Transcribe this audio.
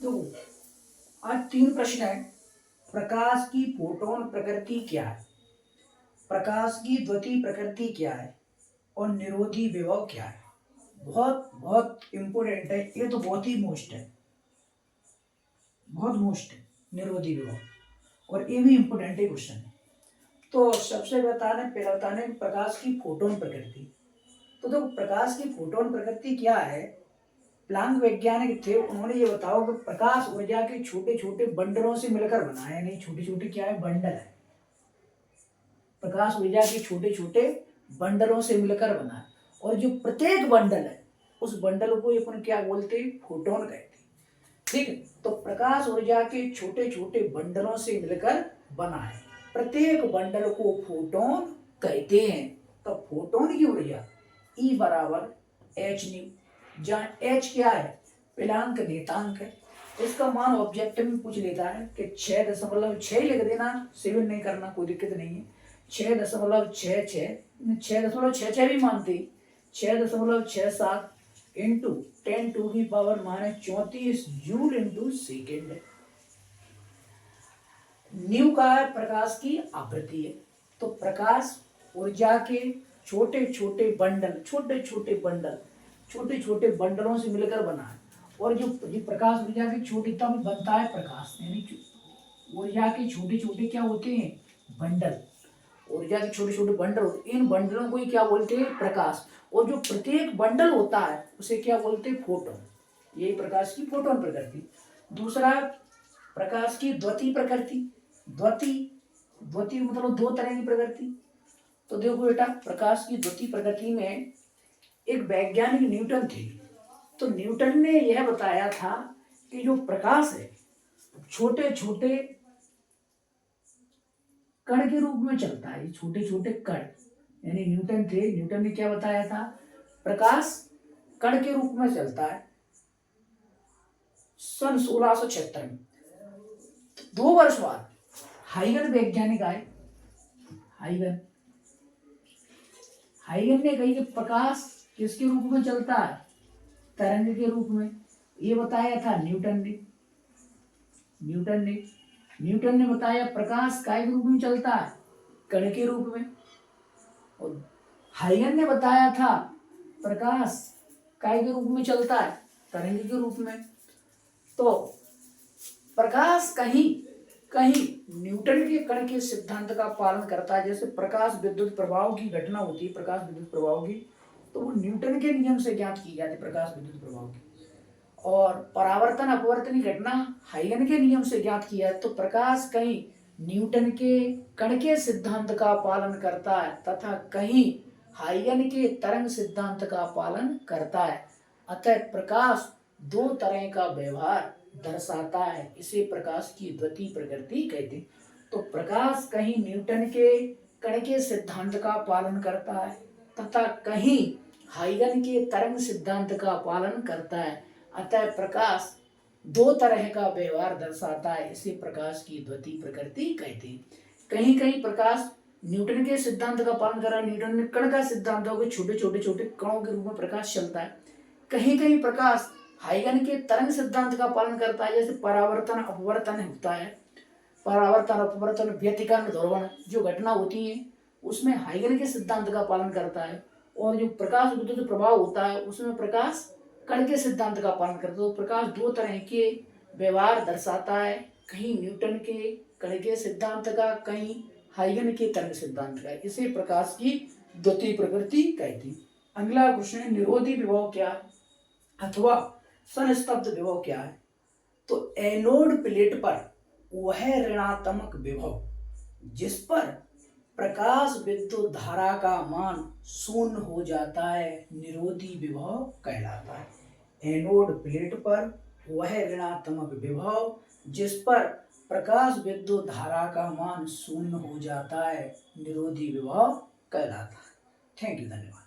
देखो, आज 3 प्रश्न है। प्रकाश की फोटोन प्रकृति क्या है, प्रकाश की द्वितीय प्रकृति क्या है और निरोधी विभव क्या है। बहुत बहुत इंपोर्टेंट है ये तो, बहुत ही मोस्ट है, बहुत मोस्ट है निरोधी विभव, और ये भी इंपोर्टेंट है क्वेश्चन है। तो सबसे पहले बताने प्रकाश की फोटोन प्रकृति। तो देखो, प्रकाश की फोटोन प्रकृति क्या है। प्लांक वैज्ञानिक थे, उन्होंने ये बताओ कि प्रकाश ऊर्जा के छोटे छोटे बंडलों से मिलकर बना है। यानी छोटे छोटे क्या है, बंडल है। प्रकाश ऊर्जा के छोटे छोटे बंडलों से मिलकर बना है, और जो प्रत्येक बंडल है उस बंडल को अपन क्या बोलते हैं, फोटोन कहते हैं। ठीक है, तो प्रकाश ऊर्जा के छोटे छोटे बंडलों से मिलकर बना है, प्रत्येक बंडल को फोटोन कहते हैं। तो फोटोन की ऊर्जा E बराबर एच न्यू, जहाँ एच क्या है, प्लांक नियतांक है। इसका मान ऑब्जेक्टिव में पूछ लेता है कि 6.6 लिख देना, 7 नहीं करना, कोई दिक्कत नहीं है। 6.66 भी मानते, 6.67 into 10⁻⁻34 joule into second. New का है प्रकाश की आवृत्ति है। तो प्रकाश ऊर्जा के छोटे छोटे बंडल, छोटे छोटे बंडलों से मिलकर बना है। और जो प्रकाश ऊर्जा की छोटी, तब बनता है प्रकाश। यानी ऊर्जा के छोटे छोटे क्या होते हैं, बंडल। ऊर्जा के छोटे छोटे बंडल, इन बंडलों को ही क्या बोलते हैं, प्रकाश। और जो प्रत्येक बंडल होता है उसे क्या बोलते हैं, फोटोन। यही प्रकाश की फोटोन प्रकृति। दूसरा, प्रकाश की द्वितीय प्रकृति। द्वितीय मतलब दो तरह की प्रकृति। तो देखो बेटा, प्रकाश की द्वितीय प्रकृति में एक वैज्ञानिक न्यूटन थे। तो न्यूटन ने यह बताया था कि जो प्रकाश है छोटे छोटे कण के रूप में चलता है, छोटे छोटे कण। यानी न्यूटन थे, न्यूटन ने क्या बताया था, प्रकाश कण के रूप में चलता है। सन 1676 में 2 वर्ष बाद हाइगन वैज्ञानिक आए। हाइगन ने कही कि प्रकाश किसके रूप में चलता है, तरंग के रूप में। ये बताया था न्यूटन ने बताया प्रकाश काय के रूप में चलता है, कण के रूप में। और हाइगन ने बताया था प्रकाश काय के रूप में चलता है, तरंग के रूप में। तो प्रकाश कहीं कहीं न्यूटन के कण के सिद्धांत का पालन करता है। जैसे प्रकाश विद्युत प्रभाव की घटना होती है, प्रकाश विद्युत प्रभाव की, तो वो न्यूटन के नियम से ज्ञात की जाती है, प्रकाश विद्युत प्रभाव की। और परावर्तन अपवर्तन की घटना हाइगन के नियम से ज्ञात किया है। तो प्रकाश कहीं न्यूटन के कण के सिद्धांत का पालन करता है तथा कहीं हाइगन के तरंग सिद्धांत का पालन करता है। अतः प्रकाश 2 तरह का व्यवहार दर्शाता है, इसे प्रकाश की द्वितीय प्रकृति कहते हैं। तो प्रकाश कहीं न्यूटन के कण के सिद्धांत का पालन करता है तथा कहीं हाइगन के तरंग सिद्धांत का पालन करता है। अतः प्रकाश 2 तरह का व्यवहार दर्शाता है, इसे प्रकाश की द्वितीय प्रकृति कहते हैं। कहीं कहीं प्रकाश न्यूटन के सिद्धांत का पालन कर रहा है, न्यूटन ने कण का सिद्धांत हो, छोटे छोटे कणों के रूप में प्रकाश चलता है। कहीं कहीं प्रकाश हाइगन के तरंग सिद्धांत का पालन करता है, जैसे परावर्तन अपवर्तन होता है। परावर्तन अपवर्तन व्यतिकरण ध्रुवण जो घटना होती है उसमें हाइगन के सिद्धांत का पालन करता है। और जो प्रकाश विद्युत प्रभाव होता है उसमें प्रकाश कण के सिद्धांत का पालन करता है। तो प्रकाश 2 तरह के व्यवहार दर्शाता है, कहीं न्यूटन के कण के सिद्धांत का, कहीं हाइगन के तरंग सिद्धांत का। इसे प्रकाश की द्वितीय प्रकृति कहती है। अगला प्रश्न है, निरोधी विभव क्या है अथवा संस्तब्ध विभव क्या है। तो एनोड प्लेट पर वह ऋणात्मक विभव जिस पर प्रकाश विद्युत धारा का मान 0 हो जाता है, निरोधी विभव कहलाता है। एनोड प्लेट पर वह ऋणात्मक विभव जिस पर प्रकाश विद्युत धारा का मान 0 हो जाता है, निरोधी विभव कहलाता है। थैंक यू, धन्यवाद।